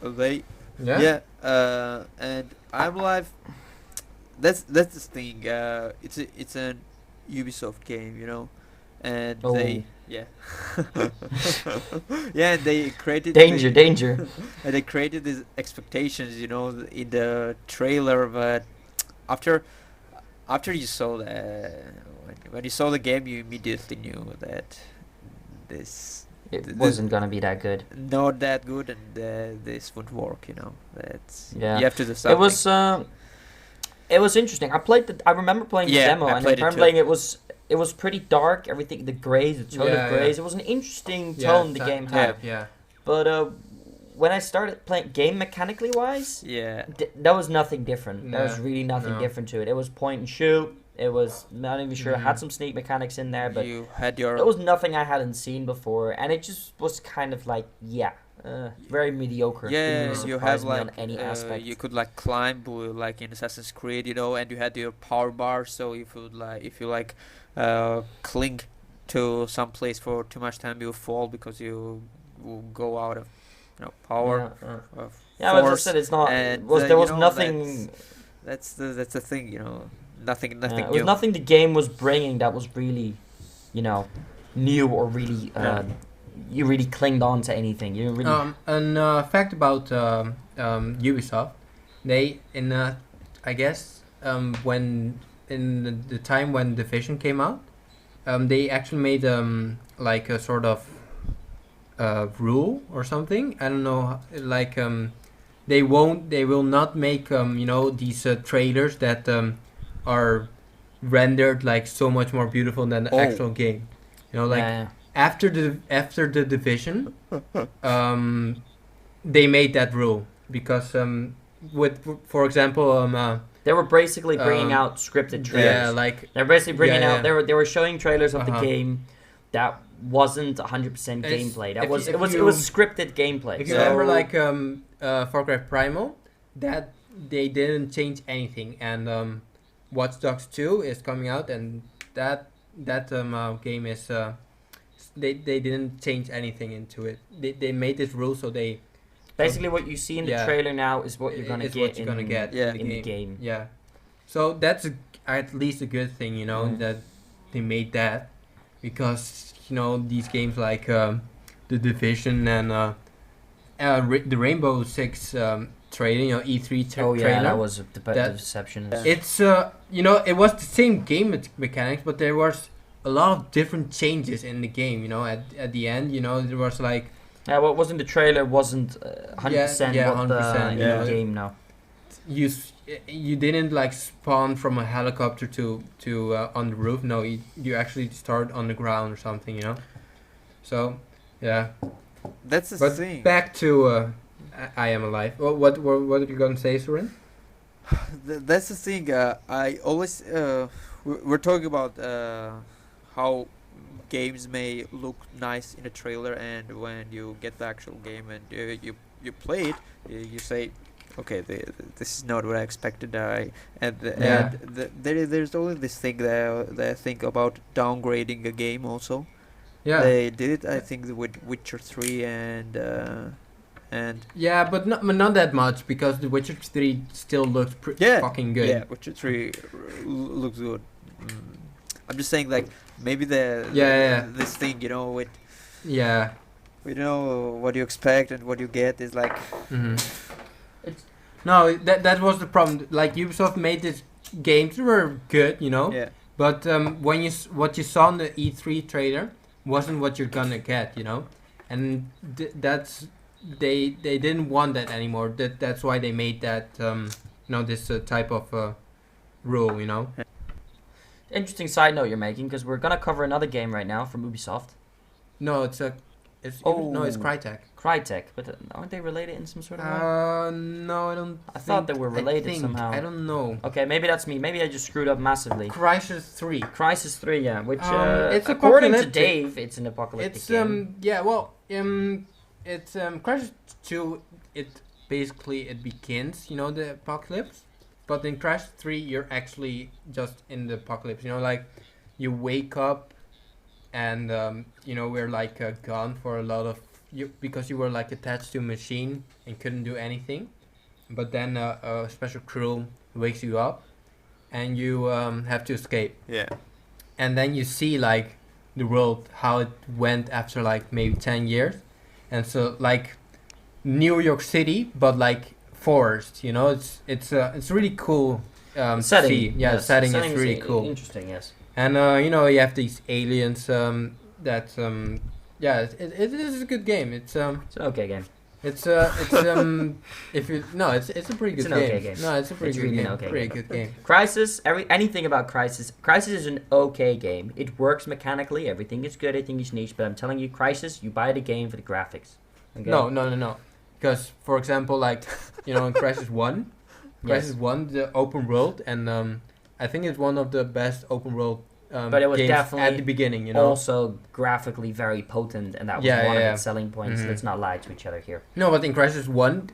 Yeah. And I Am Alive. That's the thing. It's an Ubisoft game, you know, and Oh. they yeah, and they created Danger. and they created these expectations, you know, in the trailer. But after you saw when you saw the game, you immediately knew that this It wasn't gonna be that good. not that good, and this wouldn't work. You know, that's Yeah. you have to do something. It was interesting. I remember playing the Yeah, demo, I and I played it remember too. playing it was pretty dark. Everything, the grays, the tone Yeah, of grays. yeah. It was an interesting Yeah, tone the that- game had. Yeah. But when I started playing game mechanically wise, Yeah. there was nothing different. There was No, really nothing no. different to it. It was point and shoot. It was not even sure. It had Mhm. some sneak mechanics in there, but You had your there was nothing I hadn't seen before, and it just was kind of like very mediocre. Didn't yeah, really you surprise have me on like any aspect. you could like climb like in Assassin's Creed, you know, and you had your power bar. So if you cling to some place for too much time, you fall because you will go out of power. Of Yeah, but as I force. said, it's not. and, There you was know, nothing. That's the thing, you know. Nothing It new. was nothing the game was bringing that was really, new or really. You really clinged on to anything. You really. Fact about Ubisoft, they I guess when in the time when Division came out, they actually made like a sort of rule or something. I don't know, like they will not make these trailers that are rendered like so much more beautiful than the Oh. actual game. You know, like yeah. after the Division, they made that rule because for example They were basically bringing out scripted trailers. yeah, like They're basically bringing Yeah, out. yeah. They were showing trailers of the Uh-huh. game, that wasn't 100% It's- gameplay. That if was you- it if was it you- was scripted gameplay. If you So- remember, like Far Cry Primal, that they didn't change anything, and Watch Dogs 2 is coming out, and that game is they didn't change anything into it. They made this rule so they basically what you see in the Yeah. trailer now is what you're gonna it's get. what you're gonna in, get Yeah. in the game. Yeah, so that's at least a good thing, you know, Mm. that they made that, because you know these games like the Division and the Rainbow Six trailer, you know, E3 Oh yeah, trailer. that was the that- deception. Yeah. It's you know, it was the same game mechanics, but there was a lot of different changes in the game. You know, at the end, you know, there was like Yeah, what was in the trailer wasn't 100% Yeah, what the 100%, in yeah. the game now. you didn't like spawn from a helicopter to on the roof. No, you actually start on the ground or something. You know, so yeah. That's the But thing. back to I Am Alive. What are you gonna say, Soren? That's the thing. I always we're talking about how games may look nice in a trailer, and when you get the actual game and you play it, you say, okay, this is not what I expected. There's always this thing that I think about downgrading a game also. Yeah. They did it, I think, with Witcher 3 and Yeah, but not that much, because The Witcher 3 still looks Yeah, fucking good. yeah, Witcher 3 looks good. I'm just saying, like, maybe Yeah. this thing, you know, with Yeah. you know what you expect and what you get is like hmm No, that was the problem. Like, Ubisoft made these games that were good, you know, yeah. but when what you saw in the E3 trailer wasn't what you're gonna get, you know, and that's they didn't want that anymore. That's why they made that you know, this type of rule, you know. Interesting side note you're making, because we're gonna cover another game right now from Ubisoft, No, it's Oh. Crytek. Crytek, but aren't they related in some sort of way? No, I don't. I thought they were related think, somehow. I don't know. Okay, maybe that's me. Maybe I just screwed up massively. Crysis 3. Crysis 3, yeah, which It's according to apocalyptic. Dave, it's an apocalyptic It's game. yeah, well, it's Crysis 2. It basically it begins, you know, the apocalypse, but in Crysis 3 you're actually just in the apocalypse. You know, like you wake up, and you know, we're like gone for a lot of you, because you were like attached to a machine and couldn't do anything. But then a special crew wakes you up, and you have to escape. Yeah. And then you see like the world, how it went after like maybe 10 years. And so like New York City, but like forest, you know, it's really cool Setting, to see. Yeah, yes. the setting is really i- cool. Interesting, yes. And you know, you have these aliens that yeah, it is a good game. It's an okay game. It's if you no, it's a pretty It's good an game. okay game. No, it's a pretty It's good really an game. okay Pretty game. good game. Crysis, anything about Crysis. Crysis is an okay game. It works mechanically. Everything is good. Everything is niche. But I'm telling you, Crysis, you buy the game for the graphics. Okay? No. Because for example, like, you know, in Crysis 1, Yes. Crysis 1, the open world, and I think it's one of the best open world But it was games definitely at the beginning, you know. Also graphically very potent, and that was Yeah, one yeah, of its selling points. Mhm. Let's not lie to each other here. No, but in Crysis 1,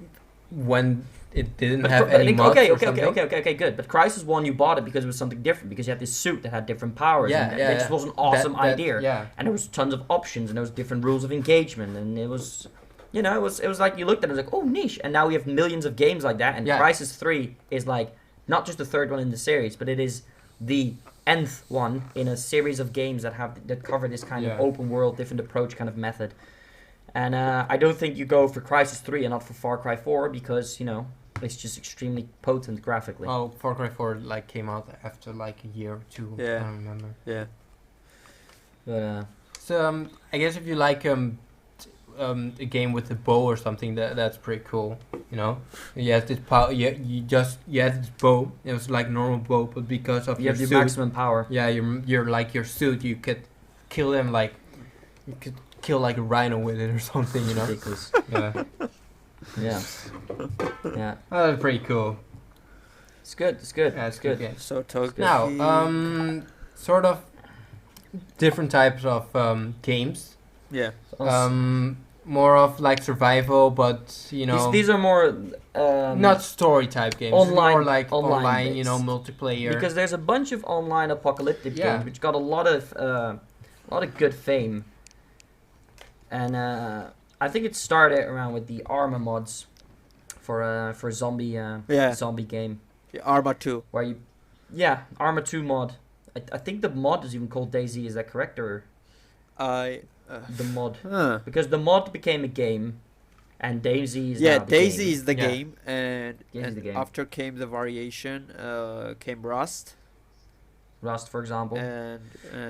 when it didn't But have but any mods or something. okay, good. But Crysis 1, you bought it because it was something different, because you had this suit that had different powers. Yeah, and yeah, It just yeah. was an awesome That- idea. Yeah. And there was tons of options, and there was different rules of engagement, and it was, you know, it was like you looked at it, it was like, oh, niche. And now we have millions of games like that, and Yeah. Crysis 3 is like not just the third one in the series, but it is the nth one in a series of games that cover this kind of Yeah. open world, different approach kind of method. And I don't think you go for Crysis 3 and not for Far Cry 4, because, you know, it's just extremely potent graphically. Oh, Far Cry 4 like came out after like a year or two. Yeah. I don't remember. Yeah. But So I guess if you like a game with a bow or something, that's pretty cool. You know, you have this power. You had this bow. It was like normal bow, but because of you your have the suit, maximum power. yeah, your like your suit, you could kill them like you could kill like a rhino with it or something. You know. Ridiculous. Yeah. Yeah. Yeah. Oh, that's pretty cool. It's good. It's good. Yeah, it's good. game. So talk Now, sort of different types of games. Yeah. More of like survival, but you know, These are more not story type games. online- More like online online, you know, based. multiplayer. because there's a bunch of online apocalyptic Yeah. games which got a lot of good fame, and I think it started around with the Arma mods for zombie Yeah. zombie game Arma 2. where you Arma 2 mod. I think the mod is even called DayZ. Is that correct, or I. the mod? Huh. Because the mod became a game, and DayZ is Yeah, now the DayZ game. is the Yeah. game, and, DayZ is the game. after came the variation, came Rust, Rust, for example. and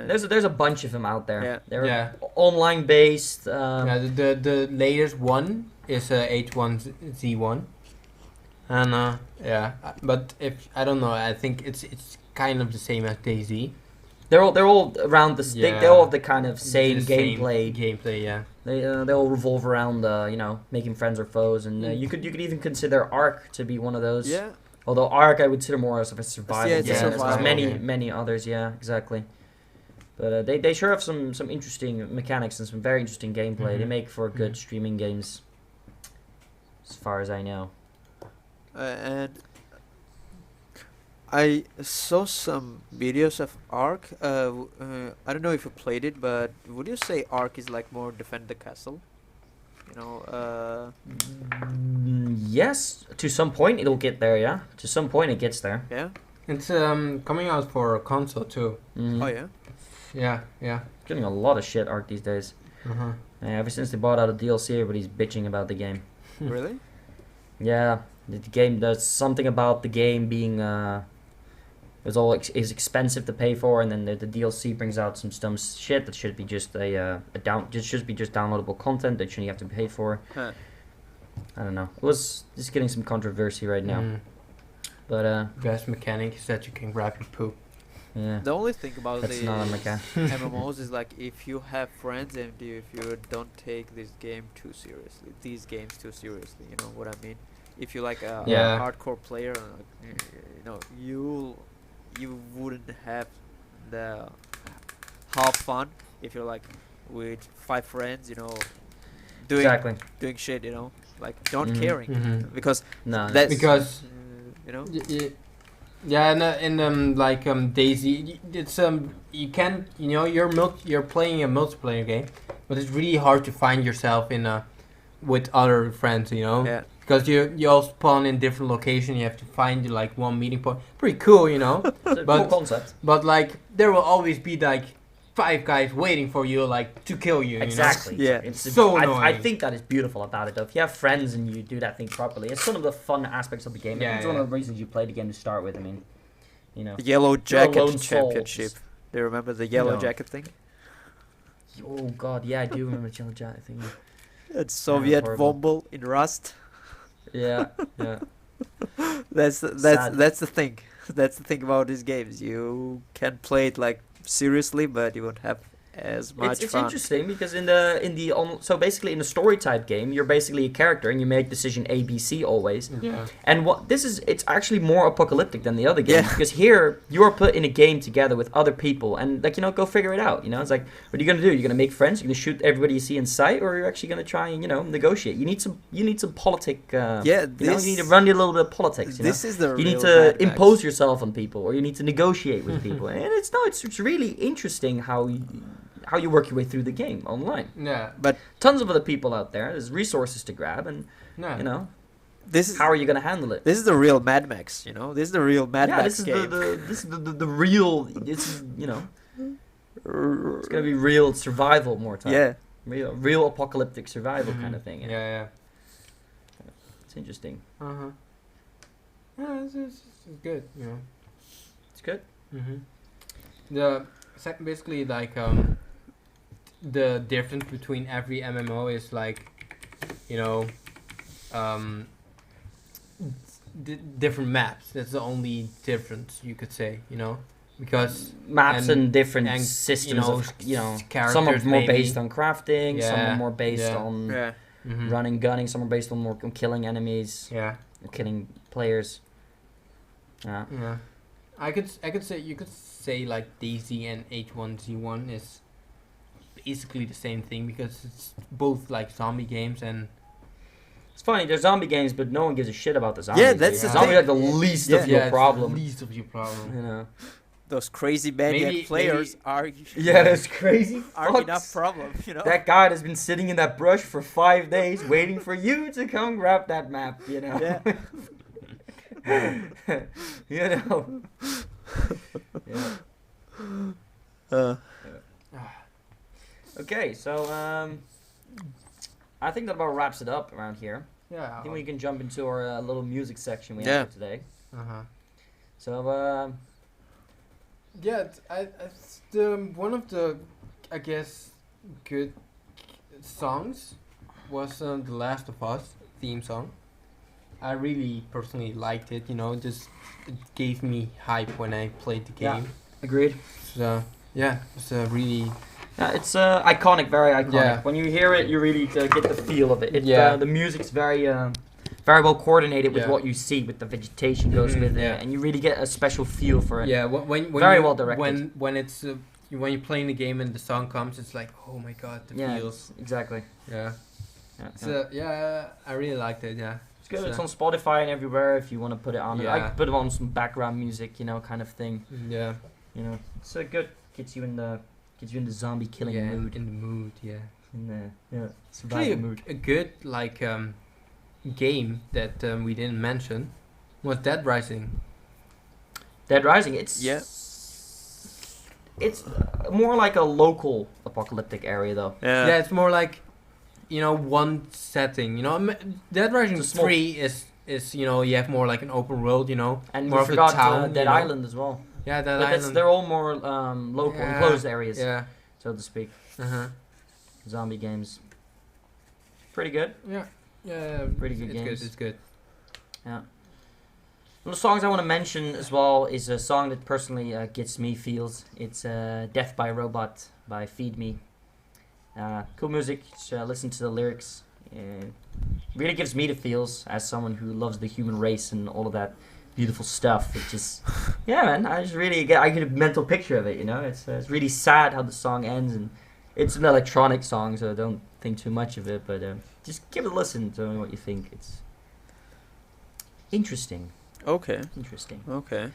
There's a bunch of them out there. Yeah. They're Yeah. online based. Yeah, the latest one is H1Z1, and yeah, but if I don't know, I think it's kind of the same as DayZ. They're all around the stick. They Yeah. all have the kind of same The gameplay. Gameplay, yeah. They all revolve around making friends or foes, and you could even consider Ark to be one of those. yeah, Although Ark I would consider more as of a survival Yeah, it's a game. There's survival many game. many others. Yeah, exactly. But they sure have some interesting mechanics and some very interesting gameplay. They Mhm. make for good Mhm. streaming games, as far as I know. and I saw some videos of Ark. I don't know if you played it, but would you say Ark is like more defend the castle? You know, Yes, to some point it'll get there. Yeah, to some point it gets there. yeah. It's coming out for a console too. Mhm. Oh yeah. Yeah. Getting a lot of shit Ark these days. Uh-huh. Ever since they bought out a DLC, everybody's bitching about the game. Really? Yeah, the game. There's something about the game being is expensive to pay for, and then the DLC brings out some dumb shit that should be just should be just downloadable content that shouldn't have to pay for. Huh. I don't know. It was just getting some controversy right now, but Best mechanic is that you can grab your poop. yeah, The only thing about that's the not a mechanic. MMOs is like if you have friends and if you don't take this game too seriously, these games too seriously, you know what I mean? If you're like a Yeah. hardcore player, you know, you wouldn't have the half fun if you're like with 5 friends, you know, doing Exactly. doing shit, you know, like don't Mhm. caring Mhm. because No. that's Because you know. Yeah, and like DayZ, it's you can, you know, you're playing a multiplayer game, but it's really hard to find yourself in with other friends, you know. Yeah. Because you all spawn in different locations, you have to find like one meeting point. Pretty cool, you know. It's a But- cool concept. But like there will always be like 5 guys waiting for you, like to kill you. Exactly. Yeah. It's So I annoying. think that is beautiful about it, though. If you have friends and you do that thing properly, it's one of the fun aspects of the game. Yeah, It's one of the reasons you play the game to start with. I mean, you know. Yellow Jacket lone Championship. souls. Do you remember the Yellow No. Jacket thing? Oh God, yeah, I do remember the Yellow Jacket thing. It's Soviet horrible. Vomble in Rust. Yeah, yeah. That's Sad. the thing. That's the thing about these games. You can play it like seriously, but you won't have as much It's fun. interesting because so basically in a story type game, you're basically a character and you make decision A, B, C always. Yeah. And it's actually more apocalyptic than the other games Yeah. because here you're put in a game together with other people and like go figure it out. It's like, what are you gonna do? You're gonna make friends? You're gonna shoot everybody you see in sight, or you're actually gonna try and negotiate? You need some politic. Yeah, you need to run a little bit of politics. This is the You need real to Mad Max. impose yourself on people, or you need to negotiate with people, and it's really interesting how you work your way through the game online. Yeah. Tons of other people out there. There's resources to grab, and No. This is how are you gonna handle it? this is the real Mad Max. You know, this is the real Mad Yeah, Max this is game. this is the real. This is it's gonna be real survival more time. Yeah, real apocalyptic survival kind of thing. Yeah. It's interesting. Uh-huh. Yeah, it's good, you know. It's good. Basically like the difference between every MMO is like, different maps. That's the only difference you could say, because Maps and different and, systems of some are characters more maybe. based on crafting, some Yeah, are more based yeah. on yeah. running, gunning, some are based on more on killing enemies, Yeah. or killing players. Yeah. I could say you could say like DayZ and H1Z1 is basically the same thing because it's both like zombie games and It's funny, they're zombie games, but no one gives a shit about the zombies. Yeah, that's the zombies are the thing. least Yeah. of your it's problem. the least of your problem. You know. Those crazy maniac Maybe- players are Yeah, that's crazy. are fucks. enough problem, you know. That guy has been sitting in that brush for 5 days waiting for you to come grab that map, you know. Yeah. You know. Yeah. Okay, so I think that about wraps it up around here. Yeah. I think we can jump into our little music section we Yeah. have for today. Uh-huh. So Yeah, it's one of the, I guess, good songs was The Last of Us theme song. I really personally liked it, you know, just it gave me hype when I played the Yeah. game. agreed. So, yeah, it's a really, Yeah, it's iconic, very iconic. Yeah. When you hear it, you really get the feel of it. Yeah. The music's very well coordinated with Yeah. what you see, with the vegetation goes Mhm, with yeah. it, and you really get a special feel for it. yeah, when Very you, well directed. When it's, when you're playing the game and the song comes, it's like, oh my god, the Yeah, feels. exactly. Yeah. Yeah, So, yeah, I really liked it, yeah. It's good. So- It's on Spotify and everywhere if you want to put it on. I Yeah. could put it on some background music, you know, kind of thing. Yeah. You know, it's good. Gets you in the zombie killing Yeah, mood. in the mood, yeah. In the Actually, survival mood. a good like game that we didn't mention was Dead Rising. Dead Rising. It's Yeah. It's more like a local apocalyptic area though. Yeah, it's more like, you know, one setting. You know, Dead Rising It's a small- 3 is you know, you have more like an open world. You know, And more we of a forgot town, Dead you know? Island as well. Yeah, Dead But Island. they're all more local, Yeah. enclosed areas, Yeah. so to speak. Uh-huh. Zombie games. Pretty good. Yeah. Yeah. Pretty good it's games. Good. It's good. One of the songs I want to mention as well is a song that personally gets me feels. It's Death by Robot by Feed Me. Cool music. Just, listen to the lyrics. Really gives me the feels as someone who loves the human race and all of that beautiful stuff. It just, yeah, man. I just really get a mental picture of it. You know, it's really sad how the song ends, and it's an electronic song, so don't think too much of it. But just give it a listen. Tell me what you think. It's interesting. Okay. Interesting. Okay.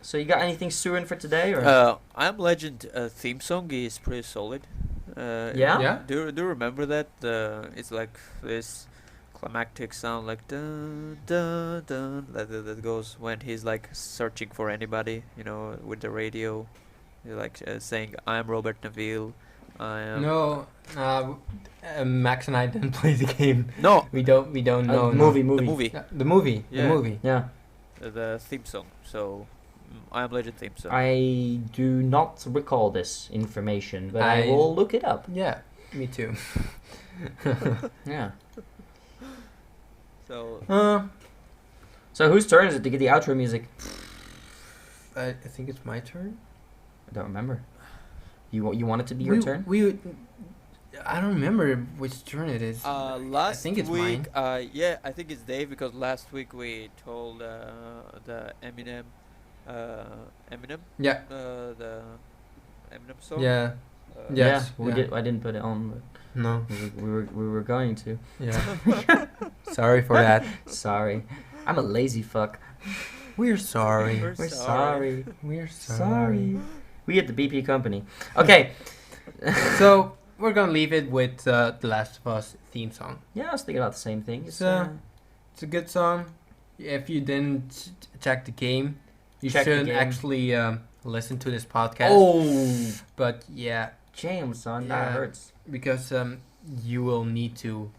So you got anything Surin for today, or? I'm Legend theme song is pretty solid. Yeah? Yeah. Do you remember that? It's like this climactic sound, like dun dun dun, that goes when he's like searching for anybody, you know, with the radio. He's like saying, "I'm Robert Neville. I am." No, Max and I didn't play the game. No. We don't know. The movie. The movie. The movie. Yeah. The movie. Yeah. The theme song. So, I am Legend theme song. I do not recall this information, but I I- will look it up. Yeah. Me too. Yeah. So. So whose turn is it to get the outro music? I think it's my turn. I don't remember. You want it to be your turn? I don't remember which turn it is. Last think it's week, yeah, I think it's Dave because last week we told the Eminem, Yeah. the Eminem song. Yeah. Yeah, Yes, we yeah. did. I didn't put it on, but No. we were going to. Yeah. Sorry for that. Sorry, I'm a lazy fuck. We're sorry. We're sorry. We're Sorry. We at the BP company. Okay. So we're gonna leave it with the Last of Us theme song. Yeah, I was thinking about the same thing. It's, It's a good song. If you didn't check the game, you Check the shouldn't game. actually listen to this podcast. oh, But yeah, jam, son. Yeah. That hurts. because you will need to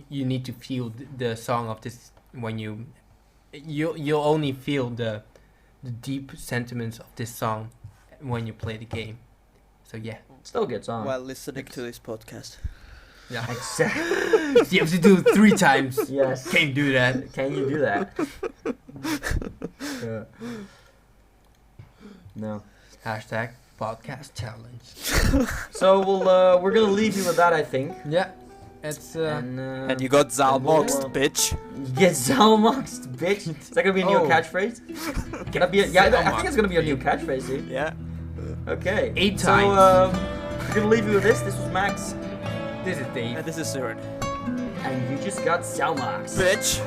you need to feel the song of this when you'll only feel the deep sentiments of this song when you play the game. So yeah. Still a good song. While listening to this podcast. Yeah. Exactly. You have to do it 3 times. Yes. Can't do that. Can you do that? Yeah. No. Hashtag podcast challenge. So we're gonna leave you with that, I think. Yeah. It's And you got Zalmoxes, bitch. Get Zalmoxes, bitch. Is that gonna be a new Oh. catchphrase? Can that be? I think it's gonna be a new catchphrase, dude. Yeah. Okay. 8 So times. we're gonna leave you with this. This was Max, This is Dave. And this is Søren. and you just got Zalmoxes. Bitch.